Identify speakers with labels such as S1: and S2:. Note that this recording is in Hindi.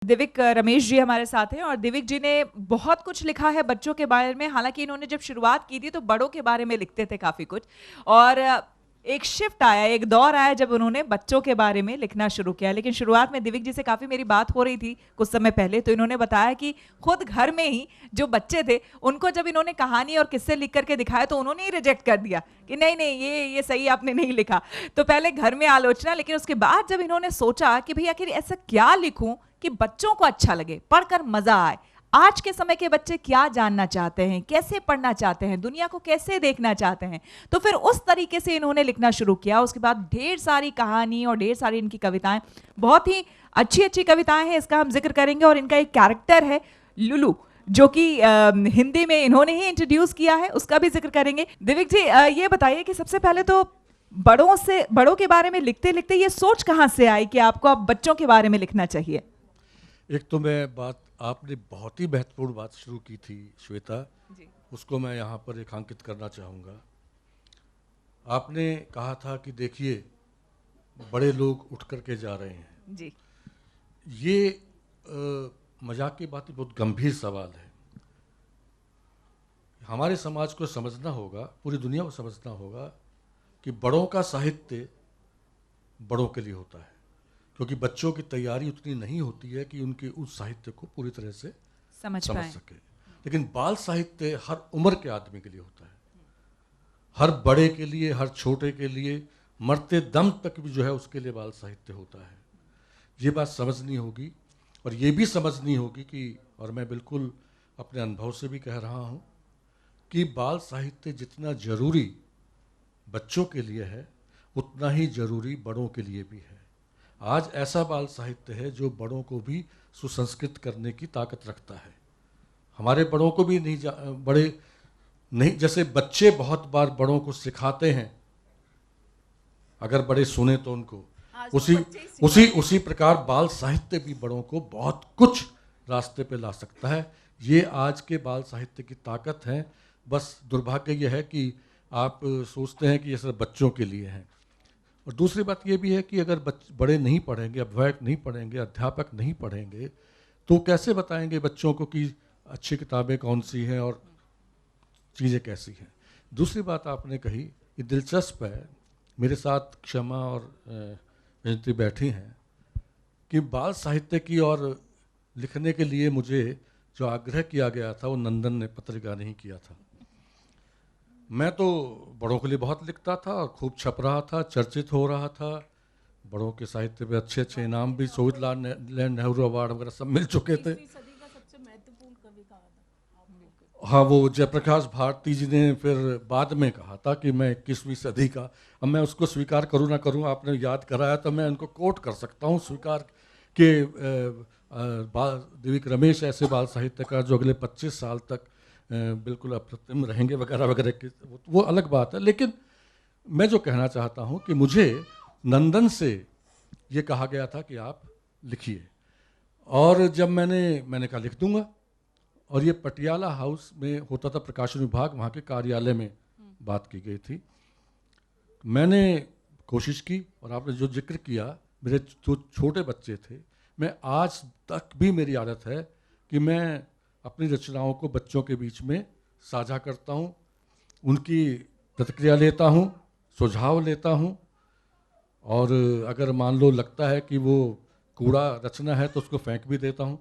S1: दिविक रमेश जी हमारे साथ हैं और दिविक जी ने बहुत कुछ लिखा है बच्चों के बारे में। हालांकि इन्होंने जब शुरुआत की थी तो बड़ों के बारे में लिखते थे काफी कुछ, और एक शिफ्ट आया, एक दौर आया जब उन्होंने बच्चों के बारे में लिखना शुरू किया। लेकिन शुरुआत में दिविक जी से काफी मेरी बात हो रही थी कुछ समय पहले, तो इन्होंने बताया कि खुद घर में ही जो बच्चे थे उनको जब इन्होंने कहानी और किस्से लिख करके दिखाए तो उन्होंने ही रिजेक्ट कर दिया कि नहीं नहीं ये सही आपने नहीं लिखा। तो पहले घर में आलोचना, लेकिन उसके बाद जब इन्होंने सोचा कि भाई आखिर ऐसा क्या लिखूं कि बच्चों को अच्छा लगे, पढ़कर मजा आए, आज के समय के बच्चे क्या जानना चाहते हैं, कैसे पढ़ना चाहते हैं, दुनिया को कैसे देखना चाहते हैं, तो फिर उस तरीके से इन्होंने लिखना शुरू किया। उसके बाद ढेर सारी कहानी और ढेर सारी इनकी कविताएं, बहुत ही अच्छी अच्छी कविताएं हैं, इसका हम जिक्र करेंगे। और इनका एक कैरेक्टर है लुलू, जो कि हिंदी में इन्होंने ही इंट्रोड्यूस किया है, उसका भी जिक्र करेंगे। दिविक जी, ये बताइए कि सबसे पहले तो बड़ों के बारे में लिखते लिखते ये सोच कहां से आई कि आपको अब बच्चों के बारे में लिखना चाहिए?
S2: एक तो मैं बात, आपने बहुत ही महत्वपूर्ण बात शुरू की थी श्वेता
S1: जी।
S2: उसको मैं यहाँ पर रेखांकित करना चाहूँगा। आपने कहा था कि देखिए बड़े लोग उठ करके जा रहे हैं
S1: जी।
S2: ये मजाक की बात, बहुत गंभीर सवाल है। हमारे समाज को समझना होगा, पूरी दुनिया को समझना होगा कि बड़ों का साहित्य बड़ों के लिए होता है, क्योंकि बच्चों की तैयारी उतनी नहीं होती है कि उनके उस साहित्य को पूरी तरह से समझ सके। लेकिन बाल साहित्य हर उम्र के आदमी के लिए होता है, हर बड़े के लिए, हर छोटे के लिए, मरते दम तक भी जो है उसके लिए बाल साहित्य होता है। ये बात समझनी होगी, और ये भी समझनी होगी कि, और मैं बिल्कुल अपने अनुभव से भी कह रहा हूँ, कि बाल साहित्य जितना जरूरी बच्चों के लिए है उतना ही जरूरी बड़ों के लिए भी है। आज ऐसा बाल साहित्य है जो बड़ों को भी सुसंस्कृत करने की ताकत रखता है। हमारे बड़ों को भी बड़े नहीं, जैसे बच्चे बहुत बार बड़ों को सिखाते हैं, अगर बड़े सुने तो उनको उसी प्रकार बाल साहित्य भी बड़ों को बहुत कुछ रास्ते पे ला सकता है। ये आज के बाल साहित्य की ताकत है। बस दुर्भाग्य यह है कि आप सोचते हैं कि ये सिर्फ बच्चों के लिए है। और दूसरी बात ये भी है कि अगर बड़े नहीं पढ़ेंगे, अभिभावक नहीं पढ़ेंगे, अध्यापक नहीं पढ़ेंगे, तो कैसे बताएंगे बच्चों को कि अच्छी किताबें कौन सी हैं और चीज़ें कैसी हैं। दूसरी बात आपने कही, ये दिलचस्प है, मेरे साथ क्षमा और विजयंती बैठी हैं, कि बाल साहित्य की और लिखने के लिए मुझे जो आग्रह किया गया था वो नंदन ने पत्रिका नहीं किया था। मैं तो बड़ों के लिए बहुत लिखता था और खूब छप रहा था, चर्चित हो रहा था, बड़ों के साहित्य पे अच्छे अच्छे इनाम भी, सोहितलाल नेहरू अवार्ड वगैरह सब मिल चुके थे। हाँ, वो जयप्रकाश भारती जी ने फिर बाद में कहा था कि मैं 21वीं सदी का, अब मैं उसको स्वीकार करूँ ना करूँ, आपने याद कराया तो मैं उनको कोट कर सकता हूँ, स्वीकार के दिविक रमेश ऐसे बाल साहित्यकार जो अगले 25 साल तक बिल्कुल अप्रतिम रहेंगे वगैरह वगैरह, वो अलग बात है। लेकिन मैं जो कहना चाहता हूँ कि मुझे नंदन से ये कहा गया था कि आप लिखिए, और जब मैंने कहा लिख दूंगा, और ये पटियाला हाउस में होता था प्रकाशन विभाग, वहाँ के कार्यालय में बात की गई थी। मैंने कोशिश की, और आपने जो जिक्र किया, मेरे जो छोटे बच्चे थे, मैं आज तक भी मेरी आदत है कि मैं अपनी रचनाओं को बच्चों के बीच में साझा करता हूँ, उनकी प्रतिक्रिया लेता हूँ, सुझाव लेता हूँ, और अगर मान लो लगता है कि वो कूड़ा रचना है तो उसको फेंक भी देता हूँ।